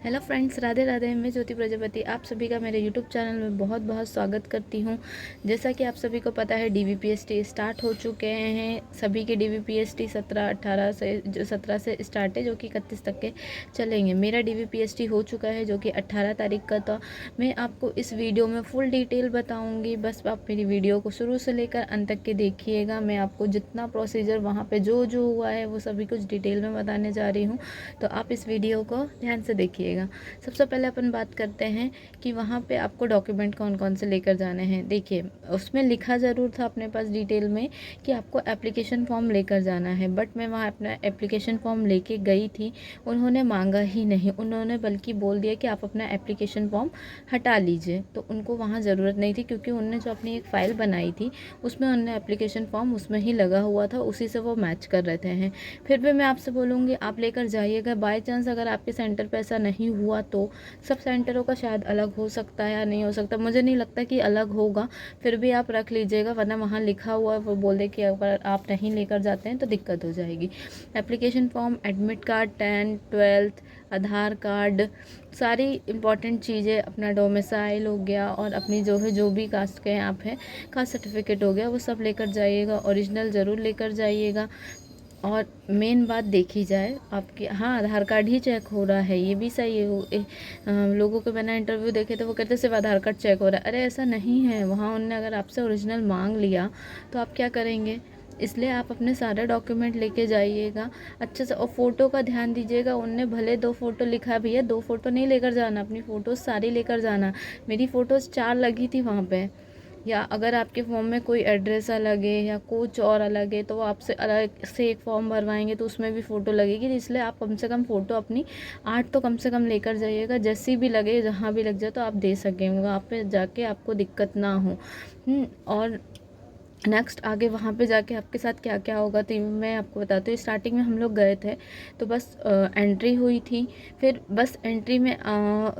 Hello friends, Radhe Radhe. मैं ज्योति प्रजापति आप सभी का मेरे यूट्यूब चैनल में बहुत बहुत स्वागत करती हूं। जैसा कि आप सभी को पता है, डीवीपीएसटी स्टार्ट हो चुके हैं। सभी के डीवीपीएसटी 17 से स्टार्ट है, जो कि 31 तक के चलेंगे। मेरा डीवीपीएसटी हो चुका है, जो कि 18 तारीख का था। मैं आपको इस वीडियो में फुल डिटेल बताऊँगी। बस आप मेरी वीडियो को शुरू से लेकर अंत तक के देखिएगा। मैं आपको जितना प्रोसीजर वहाँ पर जो जो हुआ है वो सभी कुछ डिटेल में बताने जा रही हूँ, तो आप इस वीडियो को ध्यान से देखिए। सबसे पहले अपन बात करते हैं कि वहाँ पे आपको डॉक्यूमेंट कौन कौन से लेकर जाने हैं। देखिए, उसमें लिखा ज़रूर था अपने पास डिटेल में कि आपको एप्लीकेशन फॉर्म लेकर जाना है, बट मैं वहाँ अपना एप्लीकेशन फॉर्म लेके गई थी। उन्होंने मांगा ही नहीं, उन्होंने बल्कि बोल दिया कि आप अपना एप्लीकेशन फॉर्म हटा लीजिए। तो उनको वहाँ ज़रूरत नहीं थी, क्योंकि उनने जो अपनी एक फ़ाइल बनाई थी उसमें उनने एप्लीकेशन फॉर्म उसमें ही लगा हुआ था, उसी से वो मैच कर रहे थे। फिर भी मैं आपसे बोलूँगी, आप लेकर जाइएगा। बाई चांस अगर आपके सेंटर पर ऐसा नहीं हुआ तो सब सेंटरों का शायद अलग हो सकता है या नहीं हो सकता, मुझे नहीं लगता कि अलग होगा। फिर भी आप रख लीजिएगा, वरना वहाँ लिखा हुआ है वो बोल दे कि अगर आप नहीं लेकर जाते हैं तो दिक्कत हो जाएगी। Application form, admit card, 10th 12th, आधार कार्ड, सारी इंपॉर्टेंट चीज़ें, अपना डोमिसाइल हो गया और अपनी जो है, जो भी कास्ट के आप हैं, कास्ट सर्टिफिकेट हो गया, वो सब लेकर जाइएगा। ओरिजिनल ज़रूर लेकर जाइएगा। और मेन बात देखी जाए आपके, हाँ, आधार कार्ड ही चेक हो रहा है, ये भी सही है। लोगों के मैंने इंटरव्यू देखे थे, वो कहते सिर्फ आधार कार्ड चेक हो रहा है। अरे ऐसा नहीं है, वहाँ उनने अगर आपसे ओरिजिनल मांग लिया तो आप क्या करेंगे? इसलिए आप अपने सारे डॉक्यूमेंट लेके जाइएगा अच्छे से। और फ़ोटो का ध्यान दीजिएगा। उनने भले 2 फ़ोटो लिखा है, भैया 2 फ़ोटो नहीं लेकर जाना, अपनी फ़ोटोज़ सारी लेकर जाना। मेरी फ़ोटोज़ 4 लगी थी वहाँ पे। या अगर आपके फॉर्म में कोई एड्रेस अलग है या कुछ और अलग है, तो वो आपसे अलग से एक फॉर्म भरवाएंगे, तो उसमें भी फ़ोटो लगेगी। इसलिए आप कम से कम फ़ोटो अपनी 8 तो कम से कम लेकर जाइएगा। जैसी भी लगे, जहाँ भी लग जाए तो आप दे सकें, वहाँ पे जाके आपको दिक्कत ना हो। और नेक्स्ट आगे वहाँ पे जाके आपके साथ क्या क्या होगा, तो मैं आपको बताती हूँ। स्टार्टिंग में हम लोग गए थे तो बस एंट्री हुई थी। फिर बस एंट्री में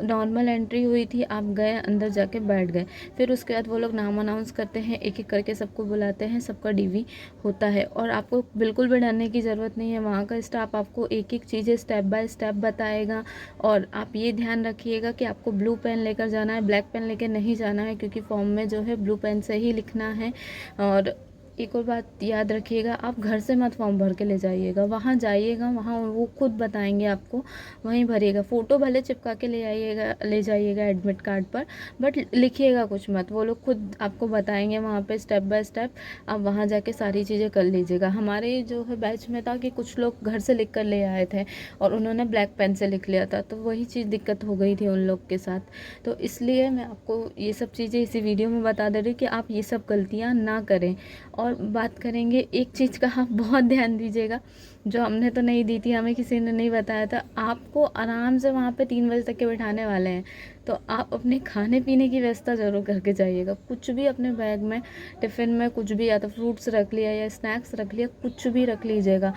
नॉर्मल एंट्री हुई थी, आप गए अंदर जाके बैठ गए। फिर उसके बाद वो लोग नाम अनाउंस करते हैं, एक एक करके सबको बुलाते हैं, सबका डीवी होता है। और आपको बिल्कुल भी डरने की ज़रूरत नहीं है। वहाँ का स्टाफ आपको एक एक चीज़ें स्टेप बाय स्टेप बताएगा। और आप ये ध्यान रखिएगा कि आपको ब्लू पेन लेकर जाना है, ब्लैक पेन लेकर नहीं जाना है, क्योंकि फॉर्म में जो है ब्लू पेन से ही लिखना है। और एक और बात याद रखिएगा, आप घर से मत फॉर्म भर के ले जाइएगा। वहाँ जाइएगा, वहाँ वो खुद बताएंगे आपको, वहीं भरिएगा। फ़ोटो भले चिपका के ले जाइएगा एडमिट कार्ड पर, बट लिखिएगा कुछ मत। वो लोग खुद आपको बताएंगे वहाँ पे स्टेप बाय स्टेप। आप वहाँ जाके सारी चीज़ें कर लीजिएगा। हमारे जो है बैच में था कि कुछ लोग घर से लिख कर ले आए थे और उन्होंने ब्लैक पेन से लिख लिया था, तो वही चीज़ दिक्कत हो गई थी उन लोग के साथ। तो इसलिए मैं आपको ये सब चीज़ें इसी वीडियो में बता दे रही हूँ कि आप ये सब गलतियाँ ना करें। और बात करेंगे एक चीज़ का, आप बहुत ध्यान दीजिएगा, जो हमने तो नहीं दी थी, हमें किसी ने नहीं बताया था। आपको आराम से वहाँ पे 3 बजे तक के बैठाने वाले हैं, तो आप अपने खाने पीने की व्यवस्था ज़रूर करके जाइएगा। कुछ भी अपने बैग में, टिफ़िन में कुछ भी, या तो फ्रूट्स रख लिया या स्नैक्स रख लिया, कुछ भी रख लीजिएगा।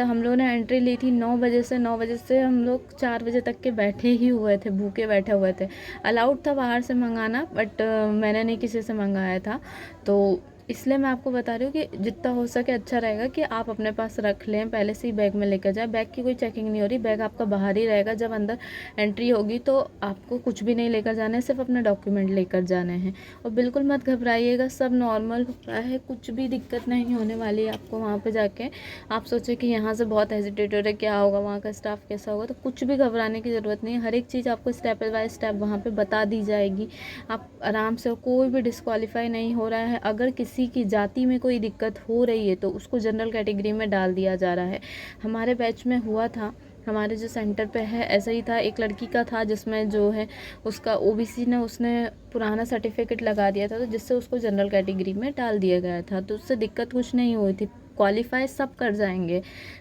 हम लोगों ने एंट्री ली थी 9 बजे से। 9 बजे से हम लोग 4 बजे तक के बैठे ही हुए थे, भूखे बैठे हुए थे। अलाउड था बाहर से मंगाना, बट मैंने नहीं किसी से मंगाया था। तो इसलिए मैं आपको बता रही हूँ कि जितना हो सके अच्छा रहेगा कि आप अपने पास रख लें, पहले से ही बैग में लेकर जाएं। बैग की कोई चेकिंग नहीं हो रही, बैग आपका बाहर ही रहेगा। जब अंदर एंट्री होगी तो आपको कुछ भी नहीं लेकर जाना है, सिर्फ अपने डॉक्यूमेंट लेकर जाने हैं। और बिल्कुल मत घबराइएगा, सब नॉर्मल हो रहा है, कुछ भी दिक्कत नहीं होने वाली है आपको वहाँ पर जाके। आप सोचें कि यहाँ से बहुत हेजिटेट हो रहे, क्या होगा, वहाँ का स्टाफ कैसा होगा, तो कुछ भी घबराने की ज़रूरत नहीं है। हर एक चीज़ आपको स्टेप बाय स्टेप वहाँ पर बता दी जाएगी। आप आराम से, कोई भी डिस्क्वालीफाई नहीं हो रहा है। अगर किसी की जाति में कोई दिक्कत हो रही है तो उसको जनरल कैटेगरी में डाल दिया जा रहा है। हमारे बैच में हुआ था, हमारे जो सेंटर पे है ऐसा ही था। एक लड़की का था जिसमें जो है उसका ओबीसी ने उसने पुराना सर्टिफिकेट लगा दिया था, तो जिससे उसको जनरल कैटेगरी में डाल दिया गया था। तो उससे दिक्कत कुछ नहीं हुई थी, क्वालिफाई सब कर जाएंगे।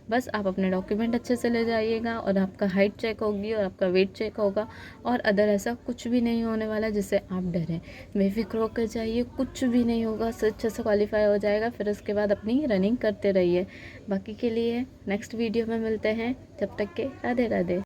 बस आप अपने डॉक्यूमेंट अच्छे से ले जाइएगा, और आपका हाइट चेक होगी और आपका वेट चेक होगा। और अदर ऐसा कुछ भी नहीं होने वाला जिससे आप डरें। बेफिक्र होकर जाइए, कुछ भी नहीं होगा, अच्छे से क्वालिफाई हो जाएगा। फिर उसके बाद अपनी रनिंग करते रहिए। बाकी के लिए नेक्स्ट वीडियो में मिलते हैं, जब तक के राधे राधे।